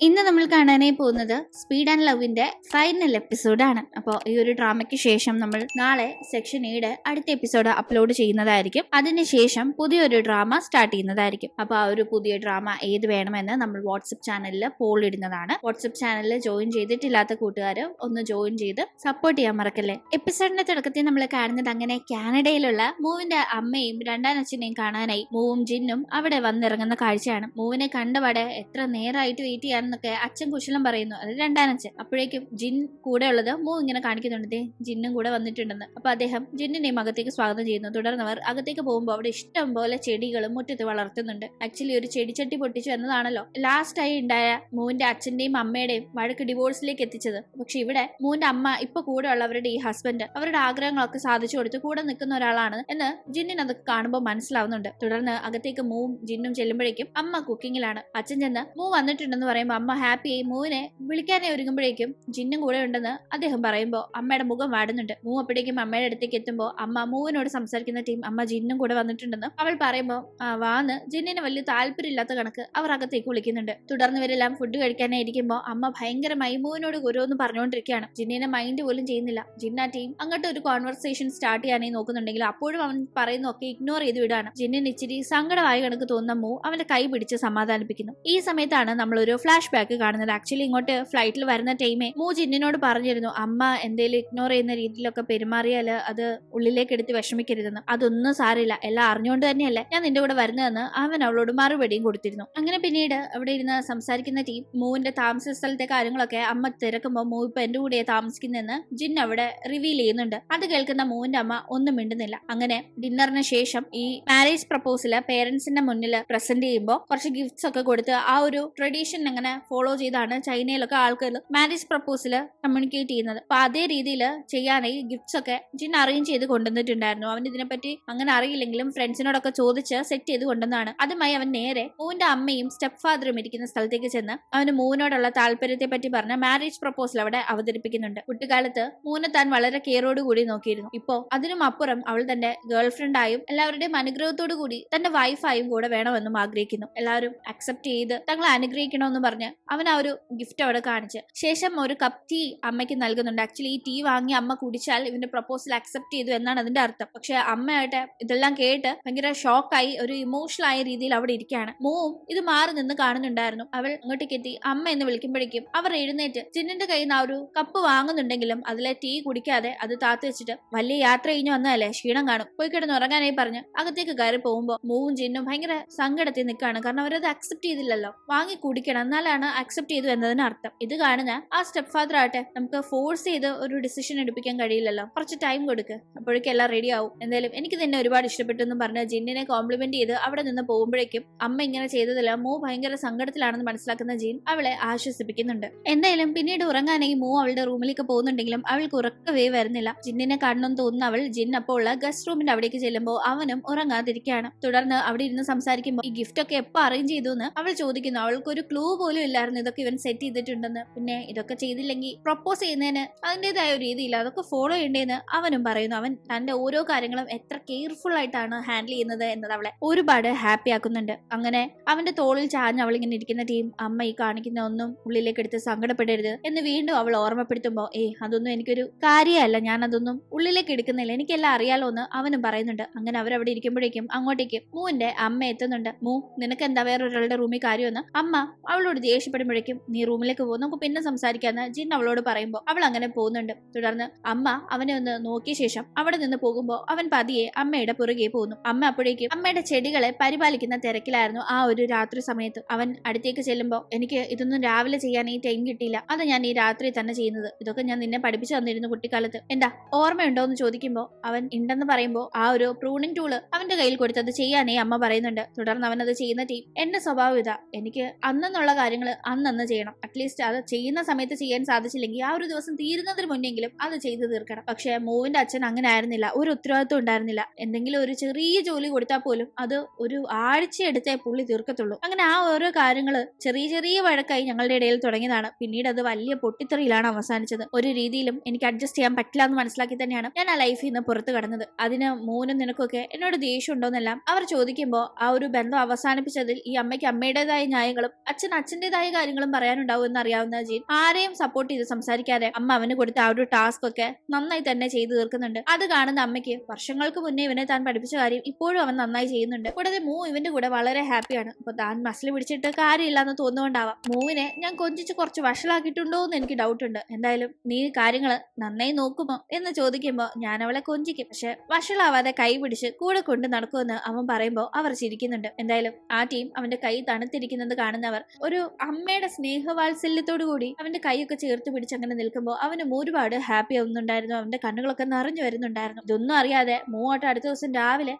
ഇന്ന് നമ്മൾ കാണാനായി പോകുന്നത് സ്പീഡ് ആൻഡ് ലവിന്റെ ഫൈനൽ എപ്പിസോഡാണ്. അപ്പോൾ ഈ ഒരു ഡ്രാമയ്ക്ക് ശേഷം നമ്മൾ നാളെ സെക്ഷൻ 7 അടുത്ത എപ്പിസോഡ് അപ്ലോഡ് ചെയ്യുന്നതായിരിക്കും. അതിനുശേഷം പുതിയൊരു ഡ്രാമ സ്റ്റാർട്ട് ചെയ്യുന്നതായിരിക്കും. അപ്പോൾ ആ ഒരു പുതിയ ഡ്രാമ ഏത് വേണമെന്ന് നമ്മൾ വാട്സപ്പ് ചാനലിൽ പോൾ ഇടുന്നതാണ്. വാട്സപ്പ് ചാനലിൽ ജോയിൻ ചെയ്തിട്ടില്ലാത്ത കൂട്ടുകാർ ഒന്ന് ജോയിൻ ചെയ്ത് സപ്പോർട്ട് ചെയ്യാൻ മറക്കല്ലേ. എപ്പിസോഡിന്റെ തുടക്കത്തിൽ നമ്മൾ കാണുന്നത് അങ്ങനെ കാനഡയിലുള്ള മൂവിന്റെ അമ്മയും രണ്ടാം അച്ഛനെയും കാണാനായി മൂവും ജിന്നും അവിടെ വന്നിറങ്ങുന്ന കാഴ്ചയാണ്. മൂവിനെ കണ്ടപാടെ എത്ര നേരമായിട്ട് വെയിറ്റ് ചെയ്യാൻ എന്നൊക്കെ അച്ഛൻ കുശലം പറയുന്നു. അത് രണ്ടാനച്ഛൻ. അപ്പോഴേക്കും ജിൻ കൂടെ ഉള്ളത് മൂ ഇങ്ങനെ കാണിക്കുന്നുണ്ട്, ജിന്നും കൂടെ വന്നിട്ടുണ്ടെന്ന്. അപ്പൊ അദ്ദേഹം ജിന്നിനെയും അകത്തേക്ക് സ്വാഗതം ചെയ്യുന്നു. തുടർന്നവർ അകത്തേക്ക് പോകുമ്പോൾ അവിടെ ഇഷ്ടം പോലെ ചെടികളും മുറ്റത്ത് വളർത്തുന്നുണ്ട്. ആക്ച്വലി ഒരു ചെടിച്ചട്ടി പൊട്ടിച്ചു എന്നതാണല്ലോ ലാസ്റ്റായി ഉണ്ടായ മൂവിന്റെ അച്ഛന്റെയും അമ്മയുടെയും വഴക്ക് ഡിവോഴ്സിലേക്ക് എത്തിച്ചത്. പക്ഷെ ഇവിടെ മൂവിന്റെ അമ്മ ഇപ്പൊ കൂടെ ഉള്ളവരുടെ ഈ ഹസ്ബൻഡ് അവരുടെ ആഗ്രഹങ്ങളൊക്കെ സാധിച്ചു കൊടുത്ത് കൂടെ നിൽക്കുന്ന ഒരാളാണ് എന്ന് ജിന്നിന് അതൊക്കെ കാണുമ്പോൾ മനസ്സിലാവുന്നുണ്ട്. തുടർന്ന് അകത്തേക്ക് മൂവും ജിന്നും ചെല്ലുമ്പോഴേക്കും അമ്മ കുക്കിങ്ങിലാണ്. അച്ഛൻ ചെന്ന് മൂ വന്നിട്ടുണ്ടെന്ന് പറയുമ്പോൾ അമ്മ ഹാപ്പിയായി മൂവിനെ വിളിക്കാനേ ഒരുങ്ങുമ്പോഴേക്കും ജിന്നും കൂടെ ഉണ്ടെന്ന് അദ്ദേഹം പറയുമ്പോൾ അമ്മയുടെ മുഖം വാടുന്നുണ്ട്. മൂ അപ്പോഴേക്കും അമ്മയുടെ അടുത്തേക്ക് എത്തുമ്പോൾ അമ്മ മൂവിനോട് സംസാരിക്കുന്ന ടീം അമ്മ ജിന്നും കൂടെ വന്നിട്ടുണ്ടെന്ന് അവൾ പറയുമ്പോൾ വാന്ന് ജിന്നിന് വലിയ താല്പര്യമില്ലാത്ത കണക്ക് അവർ അകത്തേക്ക് വിളിക്കുന്നുണ്ട്. തുടർന്ന് ഇവരെല്ലാം ഫുഡ് കഴിക്കാനേ ഇരിക്കുമ്പോൾ അമ്മ ഭയങ്കരമായി മൂവിനോട് ഓരോന്ന് പറഞ്ഞുകൊണ്ടിരിക്കുകയാണ്. ജിന്നിനെ മൈൻഡ് പോലും ചെയ്യുന്നില്ല. ജിന്ന ടീം അങ്ങോട്ട് ഒരു കോൺവെർസേഷൻ സ്റ്റാർട്ട് ചെയ്യാനായി നോക്കുന്നുണ്ടെങ്കിൽ അപ്പോഴും അവൻ പറയുന്നൊക്കെ ഇഗ്നോർ ചെയ്ത് വിടാണ്. ജിന്നിന് ഇച്ചിരി സങ്കടമായ കണക്ക് തോന്നുന്ന മൂ അവന്റെ കൈ പിടിച്ച് സമാധാനിപ്പിക്കുന്നു. ഈ സമയത്താണ് നമ്മൾ ഒരു ഫ്ലാഷ് ബാക്ക് കാണുന്നത്. ആക്ച്വലി ഇങ്ങോട്ട് ഫ്ലൈറ്റിൽ വരുന്ന ടൈമേ മൂ ജിന്നിനോട് പറഞ്ഞിരുന്നു അമ്മ എന്തേലും ഇഗ്നോർ ചെയ്യുന്ന രീതിയിലൊക്കെ പെരുമാറിയാല് അത് ഉള്ളിലേക്ക് എടുത്ത് വിഷമിക്കരുതെന്ന്. അതൊന്നും സാരില്ല, എല്ലാം അറിഞ്ഞുകൊണ്ട് തന്നെയല്ലേ ഞാൻ നിന്റെ കൂടെ വരുന്നതെന്ന് അവൻ അവളോട് മറുപടിയും കൊടുത്തിരുന്നു. അങ്ങനെ പിന്നീട് അവിടെ ഇരുന്ന് സംസാരിക്കുന്ന ടീം മൂവിന്റെ താമസ സ്ഥലത്തെ കാര്യങ്ങളൊക്കെ അമ്മ തിരക്കുമ്പോൾ മൂ ഇപ്പൊ എന്റെ കൂടെ താമസിക്കുന്നെന്ന് ജിൻ അവിടെ റിവീൽ ചെയ്യുന്നുണ്ട്. അത് കേൾക്കുന്ന മൂവിന്റെ അമ്മ ഒന്നും മിണ്ടുന്നില്ല. അങ്ങനെ ഡിന്നറിന് ശേഷം ഈ മാരേജ് പ്രപ്പോസല് പേരൻസിന്റെ മുന്നിൽ പ്രസന്റ് ചെയ്യുമ്പോൾ കുറച്ച് ഗിഫ്റ്റ്സ് ഒക്കെ കൊടുത്ത് ആ ഒരു ട്രഡീഷൻ അങ്ങനെ ഫോളോ ചെയ്താണ് ചൈനയിലൊക്കെ ആൾക്കാർ മാരേജ് പ്രപ്പോസല് കമ്മ്യൂണിക്കേറ്റ് ചെയ്യുന്നത്. അപ്പൊ അതേ രീതിയിൽ ചെയ്യാനായി ഗിഫ്റ്റ്സ് ഒക്കെ ജിൻ അറേഞ്ച് ചെയ്ത് കൊണ്ടുവന്നിട്ടുണ്ടായിരുന്നു. അവൻ ഇതിനെപ്പറ്റി അങ്ങനെ അറിയില്ലെങ്കിലും ഫ്രണ്ട്സിനോടൊക്കെ ചോദിച്ച് സെറ്റ് ചെയ്ത് കൊണ്ടുവന്നാണ്. അതുമായി അവൻ നേരെ മൂവിന്റെ അമ്മയും സ്റ്റെപ്പ് ഫാദറും ഇരിക്കുന്ന സ്ഥലത്തേക്ക് ചെന്ന് അവന് മൂവിനോടുള്ള താല്പര്യത്തെ പറ്റി പറഞ്ഞ മാരേജ് പ്രപ്പോസൽ അവിടെ അവതരിപ്പിക്കുന്നുണ്ട്. കുട്ടിക്കാലത്ത് മൂവിനെ താൻ വളരെ കെയറോടുകൂടി നോക്കിയിരുന്നു. ഇപ്പോ അതിനും അപ്പുറം അവൾ തന്റെ ഗേൾ ഫ്രണ്ടായും എല്ലാവരുടെയും അനുഗ്രഹത്തോടു കൂടി തന്റെ വൈഫായും കൂടെ വേണമെന്നും ആഗ്രഹിക്കുന്നു. എല്ലാവരും അക്സെപ്റ്റ് ചെയ്ത് തങ്ങളെ അനുഗ്രഹിക്കണമെന്ന് പറഞ്ഞ് അവൻ ആ ഒരു ഗിഫ്റ്റ് അവിടെ കാണിച്ച് ശേഷം ഒരു കപ്പ് ടീ അമ്മയ്ക്ക് നൽകുന്നുണ്ട്. ആക്ച്വലി ഈ ടീ വാങ്ങി അമ്മ കുടിച്ചാൽ ഇവന്റെ പ്രപ്പോസൽ അക്സെപ്റ്റ് ചെയ്തു എന്നാണ് അതിന്റെ അർത്ഥം. പക്ഷെ അമ്മയായിട്ട് ഇതെല്ലാം കേട്ട് ഭയങ്കര ഷോക്കായി ഒരു ഇമോഷണൽ ആയ രീതിയിൽ അവിടെ ഇരിക്കുകയാണ്. മൂവും ഇത് മാറി നിന്ന് കാണുന്നുണ്ടായിരുന്നു. അവൾ അങ്ങോട്ടേക്ക് എത്തി അമ്മ എന്ന് വിളിക്കുമ്പോഴേക്കും അവർ എഴുന്നേറ്റ് ജിന്നിന്റെ കയ്യിൽ നിന്ന് ആ ഒരു കപ്പ് വാങ്ങുന്നുണ്ടെങ്കിലും അതിലെ ടീ കുടിക്കാതെ അത് താത്തു വെച്ചിട്ട് വലിയ യാത്ര കഴിഞ്ഞു വന്നതല്ലേ ക്ഷീണം കാണും പോയി കിടന്ന് ഉറങ്ങാനായി പറഞ്ഞ് അകത്തേക്ക് കയറി പോകുമ്പോൾ മൂവും ജിന്നും ഭയങ്കര സങ്കടത്തിൽ നിൽക്കുകയാണ്. കാരണം അവരത് അക്സെപ്റ്റ് ചെയ്തില്ലല്ലോ. വാങ്ങി കുടിക്കണം എന്നാലാണ് അക്സെപ്റ്റ് ചെയ്തു എന്നതിന് അർത്ഥം. ഇത് കാണുന്ന ആ സ്റ്റെപ്പ് ഫാദർ ആട്ടെ നമുക്ക് ഫോഴ്സ് ചെയ്ത് ഒരു ഡിസിഷൻ എടുപ്പിക്കാൻ കഴിയില്ലല്ലോ, കുറച്ച് ടൈം കൊടുക്ക്, അപ്പോഴേക്കും എല്ലാം റെഡി ആവും. എന്തായാലും എനിക്ക് തന്നെ ഒരുപാട് ഇഷ്ടപ്പെട്ടു എന്ന് പറഞ്ഞ് ജിന്നിനെ കോംപ്ലിമെന്റ് ചെയ്ത് അവിടെ നിന്ന് പോകുമ്പോഴേക്കും അമ്മ ഇങ്ങനെ ചെയ്തതില്ല മൂ ഭയങ്കര സങ്കടത്തിലാണെന്ന് മനസ്സിലാക്കുന്ന ജിൻ അവളെ ആശ്വസിപ്പിക്കുന്നുണ്ട്. എന്തായാലും പിന്നീട് ഉറങ്ങാനായി മൂ അവളുടെ റൂമിലേക്ക് പോകുന്നുണ്ടെങ്കിലും അവൾക്ക് ഉറക്കവേ വരുന്നില്ല. ജിന്നിനെ കാണണമെന്ന് തോന്നുന്ന അവൾ ജിൻ അപ്പോൾ ഉള്ള ഗസ്റ്റ് റൂമിന്റെ അവിടേക്ക് ചെല്ലുമ്പോൾ അവനും ഉറങ്ങാതിരിക്കുകയാണ്. തുടർന്ന് അവിടെ ഇരുന്ന് സംസാരിക്കുമ്പോൾ ഈ ഗിഫ്റ്റ് ഒക്കെ എപ്പോ അറേഞ്ച് ചെയ്തു എന്ന് അവൾ ചോദിക്കുന്നു. അവൾക്ക് ഒരു ക്ലൂ പോലും ഇല്ലായിരുന്നു ഇതൊക്കെ ഇവൻ സെറ്റ് ചെയ്തിട്ടുണ്ടെന്ന്. പിന്നെ ഇതൊക്കെ ചെയ്തില്ലെങ്കിൽ പ്രൊപ്പോസ് ചെയ്യുന്നതിന് അതിൻ്റെതായ ഒരു രീതിയില്ല, അതൊക്കെ ഫോളോ ചെയ്യേണ്ടതെന്ന് അവനും പറയുന്നു. അവൻ തന്റെ ഓരോ കാര്യങ്ങളും എത്ര കെയർഫുൾ ആയിട്ടാണ് ഹാൻഡിൽ ചെയ്യുന്നത് എന്നത് അവളെ ഒരുപാട് ഹാപ്പി ആക്കുന്നുണ്ട്. അങ്ങനെ അവന്റെ തോളിൽ ചാഞ്ഞ് അവൾ ഇങ്ങനെ ഇരിക്കുന്ന ടീം അമ്മ ഈ കാണിക്കുന്ന ഒന്നും ഉള്ളിലേക്ക് എടുത്ത് സങ്കടപ്പെടരുത് എന്ന് വീണ്ടും അവൾ ഓർമ്മപ്പെടുത്തുമ്പോൾ അതൊന്നും എനിക്കൊരു കാര്യമല്ല, ഞാൻ അതൊന്നും ഉള്ളിലേക്ക് എടുക്കുന്നില്ല, എനിക്കെല്ലാം അറിയാലോ എന്ന് അവനും പറയുന്നുണ്ട്. അങ്ങനെ അവരവിടെ ഇരിക്കുമ്പോഴേക്കും അങ്ങോട്ടേക്ക് മൂവിന്റെ അമ്മ എത്തുന്നുണ്ട്. മൂ നിനക്ക് എന്താ വേറൊരാളുടെ റൂമിൽ കാര്യമെന്ന് അമ്മ അവളോട് ദേഷ്യപ്പെടുമ്പോഴേക്കും നീ റൂമിലേക്ക് പോകും, നമുക്ക് പിന്നെ സംസാരിക്കാന്ന് ജിൻ അവളോട് പറയുമ്പോൾ അവൾ അങ്ങനെ പോകുന്നുണ്ട്. തുടർന്ന് അമ്മ അവനെ ഒന്ന് നോക്കിയ ശേഷം അവിടെ നിന്ന് പോകുമ്പോൾ അവൻ പതിയെ അമ്മയുടെ പുറകെ പോകുന്നു. അമ്മ അപ്പോഴേക്കും അമ്മയുടെ ചെടികളെ പരിപാലിക്കുന്ന തിരക്കിലായിരുന്നു. ആ ഒരു രാത്രി സമയത്ത് അവൻ അടുത്തേക്ക് ചെല്ലുമ്പോൾ എനിക്ക് ഇതൊന്നും രാവിലെ ചെയ്യാൻ ഈ ടൈം കിട്ടിയില്ല, അത് ഞാൻ ഈ രാത്രി തന്നെ ചെയ്യുന്നത്, ഇതൊക്കെ ഞാൻ നിന്നെ പഠിപ്പിച്ചു തന്നിരുന്നു കുട്ടിക്കാലത്ത്, എന്താ ഓർമ്മയുണ്ടോ എന്ന് ചോദിക്കുമ്പോൾ അവൻ ഉണ്ടെന്ന് പറയുമ്പോൾ ആ ഒരു പ്രൂണിംഗ് ടൂള് അവന്റെ കയ്യിൽ കൊടുത്തത് ചെയ്യാനേ അമ്മ പറയുന്നുണ്ട്. തുടർന്ന് അവൻ അത് ചെയ്യുന്ന ടീം എന്റെ സ്വഭാവം ഇതാ, എനിക്ക് അന്നുള്ള കാര്യങ്ങൾ അന്നന്ന് ചെയ്യണം, അറ്റ്ലീസ്റ്റ് അത് ചെയ്യുന്ന സമയത്ത് ചെയ്യാൻ സാധിച്ചില്ലെങ്കിൽ ആ ഒരു ദിവസം തീരുന്നതിന് മുന്നെങ്കിലും അത് ചെയ്തു തീർക്കണം. പക്ഷെ മൂവിന്റെ അച്ഛൻ അങ്ങനെ ആയിരുന്നില്ല, ഒരു ഉത്തരവാദിത്വം ഉണ്ടായിരുന്നില്ല. എന്തെങ്കിലും ഒരു ചെറിയ ജോലി കൊടുത്താൽ പോലും അത് ഒരു ആഴ്ച എടുത്തേ പുള്ളി തീർക്കത്തുള്ളൂ. അങ്ങനെ ആ ഓരോ കാര്യങ്ങള് ചെറിയ ചെറിയ വഴക്കായി ഞങ്ങളുടെ ഇടയിൽ തുടങ്ങിയതാണ്. പിന്നീട് അത് വലിയ പൊട്ടിത്തെറിയിലാണ് അവസാനിച്ചത്. ഒരു രീതിയിലും എനിക്ക് അഡ്ജസ്റ്റ് ചെയ്യാൻ പറ്റില്ല എന്ന് മനസ്സിലാക്കി തന്നെയാണ് ഞാൻ ആ ലൈഫിൽ നിന്ന് പുറത്ത് കടന്നത്. അതിന് മൂന്നും നിനക്കൊക്കെ എന്നോട് ദേഷ്യം ഉണ്ടോന്നെല്ലാം അവർ ചോദിക്കുമ്പോൾ ആ ഒരു ബന്ധം അവസാനിപ്പിച്ചതിൽ ഈ അമ്മയ്ക്ക് അമ്മയുടേതായ ന്യായങ്ങളും അച്ഛൻ അച്ഛൻ്റെതായ അവന്റേതായ കാര്യങ്ങളും പറയാനുണ്ടാവും എന്ന് അറിയാവുന്ന ജിൻ ആരെയും സപ്പോർട്ട് ചെയ്ത് സംസാരിക്കാതെ അമ്മ അവന് കൊടുത്ത ആ ഒരു ടാസ്ക് ഒക്കെ നന്നായി തന്നെ ചെയ്തു തീർക്കുന്നുണ്ട്. അത് കാണുന്ന അമ്മയ്ക്ക് വർഷങ്ങൾക്ക് മുന്നേ ഇവനെ താൻ പഠിപ്പിച്ച കാര്യം ഇപ്പോഴും അവൻ നന്നായി ചെയ്യുന്നുണ്ട്. കൂടാതെ മൂ ഇവന്റെ കൂടെ വളരെ ഹാപ്പിയാണ്. അപ്പൊ താൻ മസിൽ പിടിച്ചിട്ട് കാര്യമില്ലാന്ന് തോന്നുകൊണ്ടാവാം മൂവിനെ ഞാൻ കൊഞ്ചിച്ച് കുറച്ച് വഷളാക്കിയിട്ടുണ്ടോ എന്ന് എനിക്ക് ഡൗട്ട് ഉണ്ട്. എന്തായാലും നീ കാര്യങ്ങള് നന്നായി നോക്കുമോ എന്ന് ചോദിക്കുമ്പോ ഞാൻ അവളെ കൊഞ്ചിക്കും, പക്ഷെ വഷളാവാതെ കൈ പിടിച്ച് കൂടെ കൊണ്ട് നടക്കുമെന്ന് അവൻ പറയുമ്പോ അവർ ചിരിക്കുന്നുണ്ട്. എന്തായാലും ആ ടീം അവന്റെ കൈ തണുത്തിരിക്കുന്നത് കാണുന്നവർ ഒരു അമ്മയുടെ സ്നേഹവാത്സല്യത്തോടു കൂടി അവന്റെ കൈയൊക്കെ ചേർത്ത് പിടിച്ച് അങ്ങനെ നിൽക്കുമ്പോൾ അവനും ഒരുപാട് ഹാപ്പി ആവുന്നുണ്ടായിരുന്നു. അവന്റെ കണ്ണുകളൊക്കെ നിറഞ്ഞു വരുന്നുണ്ടായിരുന്നു. ഇതൊന്നും അറിയാതെ മൂവാട്ട് അടുത്ത ദിവസം രാവിലെ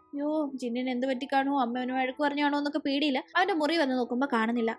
ജിന്നിന് എന്ത് പറ്റിക്കാണോ അമ്മവന് വഴക്ക് പറഞ്ഞാണോ എന്നൊക്കെ പേടിയില്ല അവന്റെ മുറി വന്ന് നോക്കുമ്പോ കാണുന്നില്ല.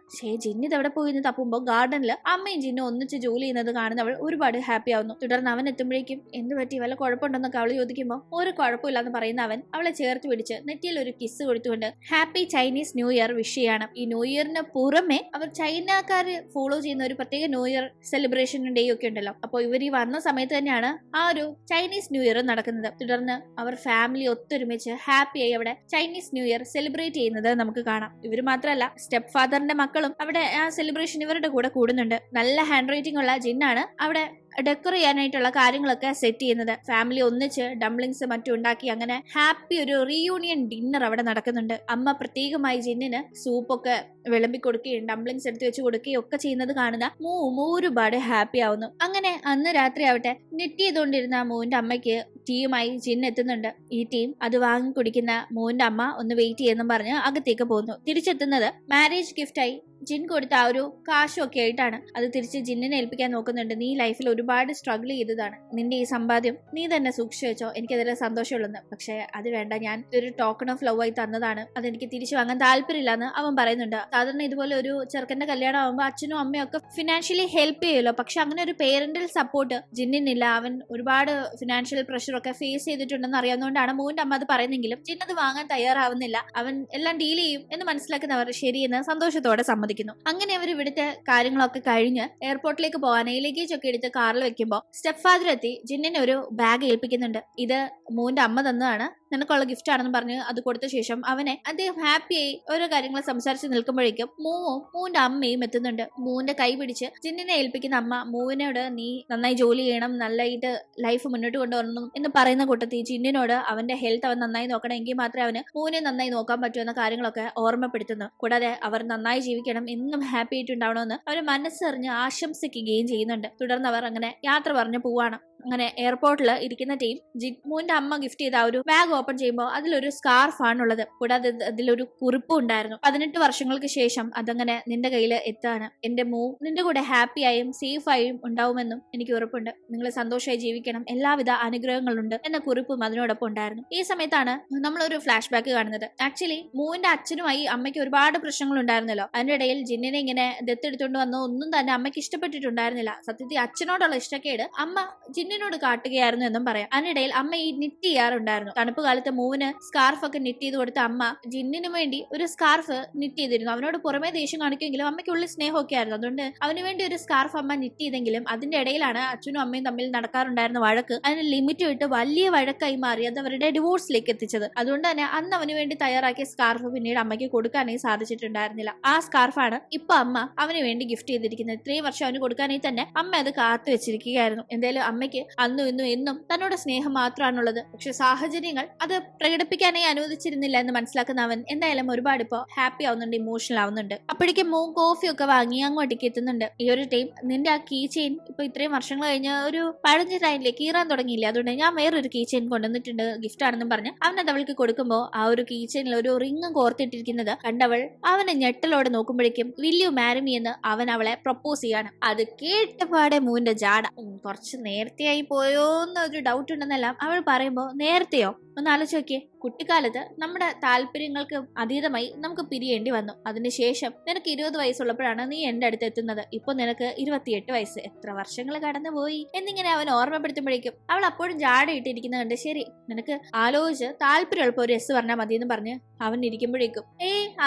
ജിന്നിത് എവിടെ പോയി തപ്പുമ്പോ ഗാർഡനിൽ അമ്മയും ജിന്നും ഒന്നിച്ച് ജോലി ചെയ്യുന്നത് കാണുന്നവൾ ഒരുപാട് ഹാപ്പി ആവുന്നു. തുടർന്ന് അവൻ എത്തുമ്പോഴേക്കും എന്ത് പറ്റി വല്ല കുഴപ്പമുണ്ടെന്നൊക്കെ അവൾ ചോദിക്കുമ്പോൾ ഒരു കുഴപ്പമില്ലാന്ന് പറയുന്ന അവൻ അവളെ ചേർത്ത് പിടിച്ച് നെറ്റിയിൽ ഒരു കിസ് കൊടുത്തുകൊണ്ട് happy Chinese new year wish ചെയ്യാണ്. ഈ ന്യൂ ഇയറിന് പുറമെ അവർ ചൈനക്കാര് ഫോളോ ചെയ്യുന്ന ഒരു പ്രത്യേക ന്യൂ ഇയർ സെലിബ്രേഷൻ ഡേ ഒക്കെ ഉണ്ടല്ലോ. അപ്പോൾ ഇവർ ഈ വന്ന സമയത്ത് തന്നെയാണ് ആ ഒരു ചൈനീസ് ന്യൂ ഇയർ നടക്കുന്നത്. തുടർന്ന് അവർ ഫാമിലി ഒത്തൊരുമിച്ച് ഹാപ്പിയായി അവിടെ ചൈനീസ് ന്യൂ ഇയർ സെലിബ്രേറ്റ് ചെയ്യുന്നത് നമുക്ക് കാണാം. ഇവർ മാത്രമല്ല സ്റ്റെപ്പ് ഫാദറിന്റെ മക്കളും അവിടെ ആ സെലിബ്രേഷൻ ഇവരുടെ കൂടെ കൂടുന്നുണ്ട്. നല്ല ഹാൻഡ് റൈറ്റിംഗ് ഉള്ള ജിന്നാണ് അവിടെ ഡെക്കർ ചെയ്യാനായിട്ടുള്ള കാര്യങ്ങളൊക്കെ സെറ്റ് ചെയ്യുന്നത്. ഫാമിലി ഒന്നിച്ച് ഡംപ്ലിങ്സ് മറ്റും ഉണ്ടാക്കി അങ്ങനെ ഹാപ്പി ഒരു റീയൂണിയൻ ഡിന്നർ അവിടെ നടക്കുന്നുണ്ട്. അമ്മ പ്രത്യേകമായി ജിന്നിന് സൂപ്പൊക്കെ വിളമ്പി കൊടുക്കുകയും ഡംപ്ലിങ്സ് എടുത്തു വെച്ച് കൊടുക്കുകയും ഒക്കെ ചെയ്യുന്നത് കാണുന്ന മൂ ഒരുപാട് ഹാപ്പി ആവുന്നു. അങ്ങനെ അന്ന് രാത്രി ആവട്ടെ നെറ്റ് ചെയ്തുകൊണ്ടിരുന്ന മൂവിന്റെ അമ്മയ്ക്ക് ടീയുമായി ജിൻ എത്തുന്നുണ്ട്. ഈ ടീം അത് വാങ്ങി കുടിക്കുന്ന മൂവിന്റെ അമ്മ ഒന്ന് വെയിറ്റ് ചെയ്യുന്നു പറഞ്ഞ് അകത്തേക്ക് പോകുന്നു. തിരിച്ചെത്തുന്നത് മാരേജ് ഗിഫ്റ്റായി ജിൻ കൊടുത്ത ആ ഒരു കാശും ഒക്കെ ആയിട്ടാണ്. അത് തിരിച്ച് ജിന്നിനെ ഏൽപ്പിക്കാൻ നോക്കുന്നുണ്ട്. നീ ലൈഫിൽ ഒരുപാട് സ്ട്രഗിൾ ചെയ്തതാണ്, നിന്റെ ഈ സമ്പാദ്യം നീ തന്നെ സൂക്ഷിച്ചു വെച്ചോ, എനിക്കതിൽ സന്തോഷമുള്ളെന്ന്. പക്ഷെ അത് വേണ്ട, ഞാൻ ഒരു ടോക്കൺ ഓഫ് ലവ് ആയി തന്നതാണ്, അതെനിക്ക് തിരിച്ചു വാങ്ങാൻ താല്പര്യമില്ലെന്ന് അവൻ പറയുന്നുണ്ട്. സാധാരണ ഇതുപോലെ ഒരു ചെറുക്കന്റെ കല്യാണം ആകുമ്പോൾ അച്ഛനും അമ്മയും ഒക്കെ ഫിനാൻഷ്യലി ഹെൽപ്പ് ചെയ്യുമല്ലോ, പക്ഷെ അങ്ങനെ ഒരു പേരന്റൽ സപ്പോർട്ട് ജിന്നിനില്ല. അവൻ ഒരുപാട് ഫിനാൻഷ്യൽ പ്രഷർ ഒക്കെ ഫേസ് ചെയ്തിട്ടുണ്ടെന്ന് അറിയാവുന്നതുകൊണ്ടാണ് മോന്റെ അമ്മ അത് പറയുന്നെങ്കിലും ജിൻ അത് വാങ്ങാൻ തയ്യാറാവുന്നില്ല. അവൻ എല്ലാം ഡീൽ ചെയ്യും എന്ന് മനസ്സിലാക്കുന്നവർ ശരിയെന്ന് സന്തോഷത്തോടെ സമ്മതിക്കുന്നു. അങ്ങനെ അവർ ഇവിടുത്തെ കാര്യങ്ങളൊക്കെ കഴിഞ്ഞ് എയർപോർട്ടിലേക്ക് പോകാൻ ലഗേജ് ഒക്കെ എടുത്ത് കാറിൽ വെക്കുമ്പോൾ സ്റ്റെപ്പ് ഫാദർ എത്തി ജിന്നിനെ ഒരു ബാഗ് ഏൽപ്പിക്കുന്നുണ്ട്. ഇത് മോന്റെ അമ്മ തന്നതാണ്, നിനക്കുള്ള ഗിഫ്റ്റ് ആണെന്ന് പറഞ്ഞ് അത് കൊടുത്ത ശേഷം അവനെ അദ്ദേഹം ഹാപ്പിയായി ഓരോ കാര്യങ്ങൾ സംസാരിച്ച് നിൽക്കുമ്പോഴേക്കും മൂവിന്റെ അമ്മയും എത്തുന്നുണ്ട്. മൂവിന്റെ കൈ പിടിച്ച് ജിന്നിനെ ഏൽപ്പിക്കുന്ന അമ്മ മൂവിനോട് നീ നന്നായി ജോലി ചെയ്യണം, നല്ലതായിട്ട് ലൈഫ് മുന്നോട്ട് കൊണ്ടുവരണം എന്ന് പറയുന്ന കൂട്ടത്തിൽ ജിന്നിനോട് അവന്റെ ഹെൽത്ത് അവൻ നന്നായി നോക്കണം, എങ്കിൽ മാത്രമേ അവന് മൂവിനെ നന്നായി നോക്കാൻ പറ്റുമെന്ന കാര്യങ്ങളൊക്കെ ഓർമ്മപ്പെടുത്തുന്നു. കൂടാതെ അവർ നന്നായി ജീവിക്കണം, എന്നും ഹാപ്പി ആയിട്ടുണ്ടാവണമെന്ന് അവർ മനസ്സറിഞ്ഞ് ആശംസിക്കുകയും ചെയ്യുന്നുണ്ട്. തുടർന്ന് അവർ അങ്ങനെ യാത്ര പറഞ്ഞു പോവാണ്. അങ്ങനെ എയർപോർട്ടിൽ ഇരിക്കുന്ന ടീം ജിൻമോന്റെ അമ്മ ഗിഫ്റ്റ് ചെയ്ത ആ ഒരു ബാഗ് ഓപ്പൺ ചെയ്യുമ്പോൾ അതിലൊരു സ്കാർഫ് ആണുള്ളത്. കൂടാതെ അതിലൊരു കുറിപ്പും ഉണ്ടായിരുന്നു. 18 വർഷങ്ങൾക്ക് ശേഷം അതങ്ങനെ നിന്റെ കയ്യിൽ എത്താണ്. എന്റെ മൂ നിന്റെ കൂടെ ഹാപ്പിയായും സേഫായും ഉണ്ടാവുമെന്നും എനിക്ക് ഉറപ്പുണ്ട്. നിങ്ങൾ സന്തോഷമായി ജീവിക്കണം, എല്ലാവിധ അനുഗ്രഹങ്ങളുണ്ട് എന്ന കുറിപ്പും അതിനോടൊപ്പം ഉണ്ടായിരുന്നു. ഈ സമയത്താണ് നമ്മളൊരു ഫ്ലാഷ് ബാക്ക് കാണുന്നത്. ആക്ച്വലി മൂവിന്റെ അച്ഛനുമായി അമ്മയ്ക്ക് ഒരുപാട് പ്രശ്നങ്ങൾ ഉണ്ടായിരുന്നല്ലോ. അതിന്റെ ഇടയിൽ ജിന്നിനെ ഇങ്ങനെ ദത്തെടുത്തോണ്ട് വന്ന ഒന്നും തന്നെ അമ്മയ്ക്ക് ഇഷ്ടപ്പെട്ടിട്ടുണ്ടായിരുന്നില്ല. സത്യത്തിൽ അച്ഛനോടുള്ള ഇഷ്ടക്കേട് അമ്മ ജിന്നിനോട് കാട്ടുകയായിരുന്നു എന്നും പറയാം. അതിനിടയിൽ അമ്മ ഈ നിറ്റ് ചെയ്യാറുണ്ടായിരുന്നു. തണുപ്പ് കാലത്ത് മൂവിന് സ്കാർഫ് ഒക്കെ നിറ്റ് ചെയ്ത് കൊടുത്ത അമ്മ ജിന്നിന് വേണ്ടി ഒരു സ്കാർഫ് നിറ്റ് ചെയ്തിരുന്നു. അവനോട് പുറമേ ദേഷ്യം കാണിക്കുമെങ്കിലും അമ്മയ്ക്കുള്ളിൽ സ്നേഹമൊക്കെ ആയിരുന്നു. അതുകൊണ്ട് അവന് വേണ്ടി ഒരു സ്കാർഫ് അമ്മ നിറ്റ് ചെയ്തെങ്കിലും അതിന്റെ ഇടയിലാണ് അച്ഛനും അമ്മയും തമ്മിൽ നടക്കാറുണ്ടായിരുന്ന വഴക്ക് അതിന് ലിമിറ്റ് വിട്ട് വലിയ വഴക്കായി മാറി അത് അവരുടെ ഡിവോഴ്സിലേക്ക് എത്തിച്ചത്. അതുകൊണ്ട് തന്നെ അന്ന് അവന് വേണ്ടി തയ്യാറാക്കിയ സ്കാർഫ് പിന്നീട് അമ്മയ്ക്ക് കൊടുക്കാനായി സാധിച്ചിട്ടുണ്ടായിരുന്നില്ല. ആ സ്കാർഫാണ് ഇപ്പൊ അമ്മ അവന് വേണ്ടി ഗിഫ്റ്റ് ചെയ്തിരിക്കുന്നത്. 3 വർഷം അവന് കൊടുക്കാനായി തന്നെ അമ്മ അത് കാത്തു വെച്ചിരിക്കുകയായിരുന്നു. എന്തായാലും അമ്മയ്ക്ക് അന്നും ഇന്നും എന്നും തന്നോട് സ്നേഹം മാത്രമാണുള്ളത്. പക്ഷെ സാഹചര്യങ്ങൾ അത് പ്രകടിപ്പിക്കാനായി അനുവദിച്ചിരുന്നില്ല എന്ന് മനസ്സിലാക്കുന്ന അവൻ എന്തായാലും ഒരുപാട് ഇപ്പോ ഹാപ്പി ആവുന്നുണ്ട്, ഇമോഷണൽ ആവുന്നുണ്ട്. അപ്പോഴേക്കും മൂ കോഫി ഒക്കെ വാങ്ങി അങ്ങോട്ടേക്ക് എത്തുന്നുണ്ട്. ഈ ഒരു ടൈം നിന്റെ ആ കീ ചെയിൻ ഇപ്പൊ ഇത്രയും വർഷങ്ങൾ കഴിഞ്ഞ് ഒരു പഴഞ്ച ടൈമിലേക്ക് കീറാൻ തുടങ്ങിയില്ല, അതുകൊണ്ട് ഞാൻ വേറൊരു കീ ചെയിൻ കൊണ്ടുവന്നിട്ടുണ്ട്, ഗിഫ്റ്റ് ആണെന്നും പറഞ്ഞ് അവനത് അവൾക്ക് കൊടുക്കുമ്പോൾ ആ ഒരു കീ ചെയിനിൽ ഒരു റിംഗ് കോർത്തിട്ടിരിക്കുന്നത് കണ്ടവൾ അവനെ ഞെട്ടലോടെ നോക്കുമ്പോഴേക്കും വിൽ യു മാരി മീ എന്ന് അവൻ അവളെ പ്രപ്പോസ് ചെയ്യാണ്. അത് കേട്ടപാടെ മൂവിന്റെ ജാട കുറച്ച് നേരത്തെയായി പോയോന്നൊരു ഡൗട്ട് ഉണ്ടെന്നെല്ലാം അവൾ പറയുമ്പോൾ നേരത്തെയോ ഒന്ന് ആലോചിച്ച് നോക്കിയേ. കുട്ടിക്കാലത്ത് നമ്മുടെ താല്പര്യങ്ങൾക്ക് അതീതമായി നമുക്ക് പിരിയേണ്ടി വന്നു. അതിനുശേഷം നിനക്ക് 20 വയസ്സുള്ളപ്പോഴാണ് നീ എന്റെ അടുത്ത് എത്തുന്നത്. ഇപ്പൊ നിനക്ക് 28 വയസ്സ്, എത്ര വർഷങ്ങൾ കടന്നുപോയി എന്നിങ്ങനെ അവൻ ഓർമ്മപ്പെടുത്തുമ്പോഴേക്കും അവൾ അപ്പോഴും ജാട ഇട്ടിരിക്കുന്നത് കണ്ട് ശരി നിനക്ക് ആലോചിച്ച് താല്പര്യമുള്ളപ്പോ ഒരു എസ് പറഞ്ഞാൽ മതി എന്ന് പറഞ്ഞ് അവൻ ഇരിക്കുമ്പോഴേക്കും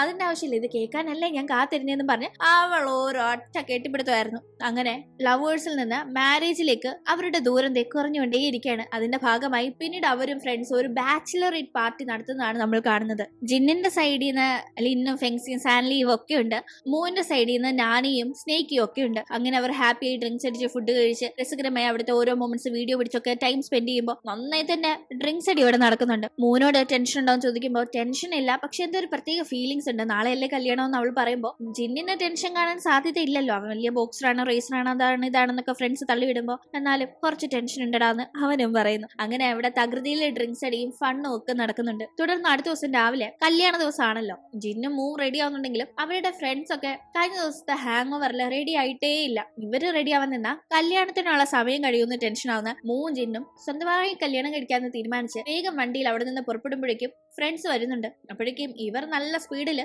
അതിന്റെ ആവശ്യമില്ല, ഇത് കേൾക്കാനല്ലേ ഞാൻ കാത്തിരുന്നെന്ന് പറഞ്ഞ് അവൾ ഒരൊറ്റ കെട്ടിപ്പിടുത്തമായിരുന്നു. അങ്ങനെ ലവേഴ്സിൽ നിന്ന് മാരേജിലേക്ക് അവരുടെ ദൂരം ദൂരം കുറഞ്ഞുകൊണ്ടേയിരിക്കുകയാണ്. അതിന്റെ ഭാഗമായി പിന്നീട് അവരും ഫ്രണ്ട്സും ഒരു ബാച്ചിലറേറ്റ് പാർട്ടി നടത്തുന്നതാണ് നമ്മൾ കാണുന്നത്. ജിന്നിന്റെ സൈഡിൽ നിന്ന് ലിന്നും ഫെങ്സിയും സാൻലിയും ഒക്കെ ഉണ്ട്. മൂവിന്റെ സൈഡിൽ നിന്ന് നാനിയും സ്നേക്കിയും ഒക്കെ ഉണ്ട്. അങ്ങനെ അവർ ഹാപ്പിയായി ഡ്രിങ്ക്സ് അടിച്ച് ഫുഡ് കഴിച്ച് രസകരമായി അവിടുത്തെ ഓരോ മൊമെന്റ്സ് വീഡിയോ പിടിച്ചൊക്കെ ടൈം സ്പെൻഡ് ചെയ്യുമ്പോൾ നന്നായി തന്നെ ഡ്രിങ്ക്സ് അടി ഇവിടെ നടക്കുന്നുണ്ട്. മൂവിനോട് ടെൻഷൻ ഉണ്ടോ എന്ന് ചോദിക്കുമ്പോൾ ടെൻഷൻ ഇല്ല, പക്ഷെ എന്തോ ഒരു പ്രത്യേക ഫീലിംഗ്സ് ഉണ്ട്. നാളെയല്ലേ കല്യാണം എന്ന് അവൾ പറയുമ്പോൾ ജിന്നിന് ടെൻഷൻ കാണാൻ സാധ്യത ഇല്ലല്ലോ. അവൻ വലിയ ബോക്സറാണ്, റേസറാണ്, അതാണ് ഇതാണെന്നൊക്കെ ഫ്രണ്ട്സ് തള്ളിവിടുമ്പോൾ എന്നാലും കുറച്ച് ടെൻഷൻ ഉണ്ടടാന്ന് അവനും പറയുന്നു. അങ്ങനെ അവിടെ തകൃതിയിൽ ഡ്രിങ്ക്സ് അടിയും ഫണ്ണും ഒക്കെ നടക്കുന്നുണ്ട്. തുടർന്ന് അടുത്ത ദിവസം രാവിലെ കല്യാണ ദിവസമാണല്ലോ. ജിന്നും മൂവ് റെഡി ആവുന്നുണ്ടെങ്കിലും അവരുടെ ഫ്രണ്ട്സ് ഒക്കെ കഴിഞ്ഞ ദിവസത്തെ ഹാങ് ഓവറിൽ റെഡി ആയിട്ടേ ഇല്ല. ഇവര് റെഡി ആവാൻ നിന്നാ കല്യാണത്തിനുള്ള സമയം കഴിയുമെന്ന് ടെൻഷൻ ആവുന്ന മൂവും ജിന്നും സ്വന്തമായി കല്യാണം കഴിക്കാമെന്ന് തീരുമാനിച്ച് വേഗം വണ്ടിയിൽ അവിടെ നിന്ന് പുറപ്പെടുമ്പോഴേക്കും ഫ്രണ്ട്സ് വരുന്നുണ്ട്. അപ്പോഴേക്കും ഇവർ നല്ല സ്പീഡിൽ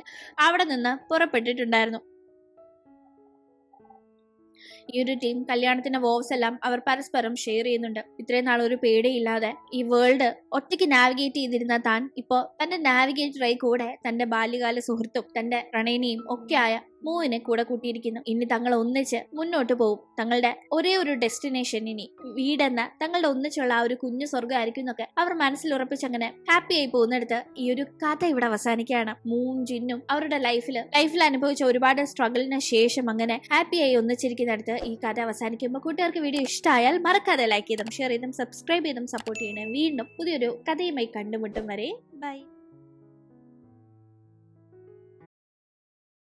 അവിടെ നിന്ന് പുറപ്പെട്ടിട്ടുണ്ടായിരുന്നു. ഈ ഒരു ടീം കല്യാണത്തിന്റെ വോവ്സ് എല്ലാം അവർ പരസ്പരം ഷെയർ ചെയ്യുന്നുണ്ട്. ഇത്രയും നാൾ ഒരു പേടിയില്ലാതെ ഈ വേൾഡ് ഒറ്റയ്ക്ക് നാവിഗേറ്റ് ചെയ്തിരുന്ന താൻ ഇപ്പോ തന്റെ നാവിഗേറ്ററായി കൂടെ തന്റെ ബാല്യകാല സുഹൃത്തും തന്റെ പ്രണയിനിയും ഒക്കെ ആയ മൂവിനെ കൂടെ കൂട്ടിയിരിക്കുന്നു. ഇനി തങ്ങൾ ഒന്നിച്ച് മുന്നോട്ട് പോകും. തങ്ങളുടെ ഒരേ ഒരു ഡെസ്റ്റിനേഷൻ ഇനി വീടെന്ന തങ്ങളുടെ ഒന്നിച്ചുള്ള ആ ഒരു കുഞ്ഞു സ്വർഗ്ഗമായിരിക്കും എന്നൊക്കെ അവർ മനസ്സിൽ ഉറപ്പിച്ചങ്ങനെ ഹാപ്പി ആയി പോകുന്നിടത്ത് ഈ ഒരു കഥ ഇവിടെ അവസാനിക്കുകയാണ്. മൂവും ജിന്നും അവരുടെ ലൈഫിൽ അനുഭവിച്ച ഒരുപാട് സ്ട്രഗിളിന് ശേഷം അങ്ങനെ ഹാപ്പിയായി ഒന്നിച്ചിരിക്കുന്നിടത്ത് ഈ കഥ അവസാനിക്കുമ്പോൾ കൂട്ടുകാർക്ക് വീഡിയോ ഇഷ്ടമായാൽ മറക്കാതെ ലൈക്ക് ചെയ്തും ഷെയർ ചെയ്തും സബ്സ്ക്രൈബ് ചെയ്തും സപ്പോർട്ട് ചെയ്യണേ. വീണ്ടും പുതിയൊരു കഥയുമായി കണ്ടുമുട്ടും വരെ ബൈ.